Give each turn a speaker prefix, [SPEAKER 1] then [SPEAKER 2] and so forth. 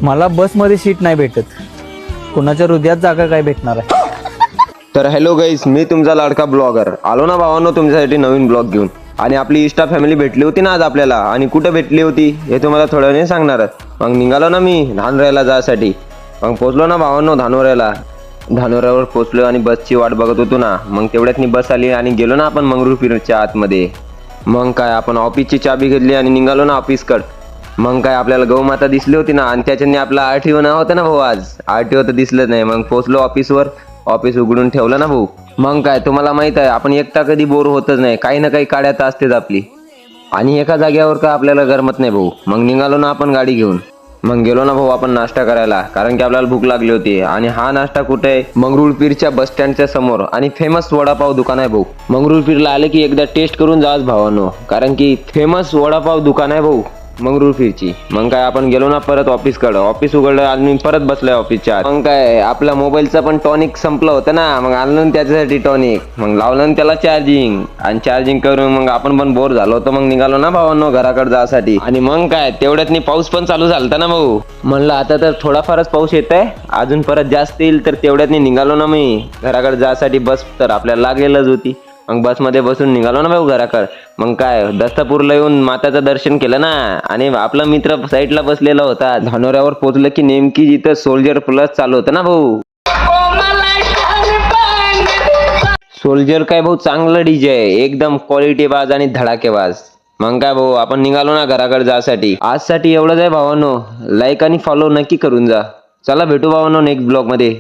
[SPEAKER 1] मला बसमध्ये सीट नाही भेटत, कोणाच्या हृदयात जागा काय भेटणार आहे?
[SPEAKER 2] तर हॅलो गाईस, मी तुमचा लाडका ब्लॉगर आलो ना भावांनो तुमच्यासाठी नवीन ब्लॉग घेऊन. आणि आपली इंस्टा फॅमिली भेटली होती ना आज आपल्याला, आणि कुठं भेटली होती हे तुम्हाला थोड्या वेळाने सांगणार. मग निघालो ना मी धानोऱ्याला जायसाठी. मग पोचलो ना भावांनो धानोऱ्यावर पोचलो आणि बसची वाट बघत होतो ना. मग तेवढ्यात बस आली आणि गेलो ना आपण मंगरुळपीरच्या आतमध्ये. मग काय आपण ऑफिसची चाबी घेतली आणि निघालो ना ऑफिसकड. मग काय आपल्याला गौमाता दिसली होती ना, आणि त्याच्याने आपला आरटीओ नाव होतं ना भाऊ. आज आरटीओ तर दिसलं नाही. मग पोचलो ऑफिसवर, ऑफिस उघडून ठेवलं ना भाऊ. मग काय तुम्हाला माहित आहे आपण एकटा कधी बोर होतच नाही, काही ना काही काड्यात असतेच आपली. आणि एका जागेवर काय आपल्याला गरमत नाही भाऊ. मग निघालो ना आपण गाडी घेऊन. मग गेलो ना भाऊ आपण नाश्ता करायला, कारण की आपल्याला भूक लागली होती. आणि हा नाश्ता कुठे आहे? मंगरुळपीरच्या बस स्टँडच्या समोर, आणि फेमस वडापाव दुकान आहे भाऊ. मंगरुळपीरला आले की एकदा टेस्ट करून जाच भावानो, कारण की फेमस वडापाव दुकान आहे भाऊ मंगरुळपीरची. मग काय आपण गेलो ना परत ऑफिसकडं. ऑफिस उघडलं आणि परत बसलोय ऑफिसच्या. मग काय आपल्या मोबाईलचा पण टॉनिक संपलं होतं ना, मग आणलं त्याच्यासाठी टॉनिक. मग लावलं त्याला चार्जिंग, आणि चार्जिंग करून मग आपण पण बोर झालो होतो. मग निघालो ना भावांनो घराकडे जायसाठी. आणि मग काय तेवढ्यात पाऊस पण चालू झालता ना भाऊ. म्हणलं आता तर थोडाफारच पाऊस येत आहे, अजून परत जास्त येईल, तर तेवढ्यात निघालो ना मी घराकडे जायसाठी. बस तर आपल्याला लागलेलच होती. मग बसमध्ये बसून निघालो ना भाऊ घराकडे. मग काय दत्तापूरला येऊन माताचं दर्शन केलं ना, आणि आपला मित्र साईडला बसलेला होता. धानोऱ्यावर पोहोचलं की नेमकी जिथं सोल्जर प्लस चालू होतं ना भाऊ. सोल्जर काय भाऊ चांगलं डीजे आहे, एकदम क्वालिटी बाज आणि धडाकेबाज. मग काय भाऊ आपण निघालो ना घराकडे जायसाठी. आजसाठी एवढंच आहे भावांनो. लाईक आणि फॉलो नक्की करून जा. चला भेटू भावांनो नेक्स्ट ब्लॉग मध्ये.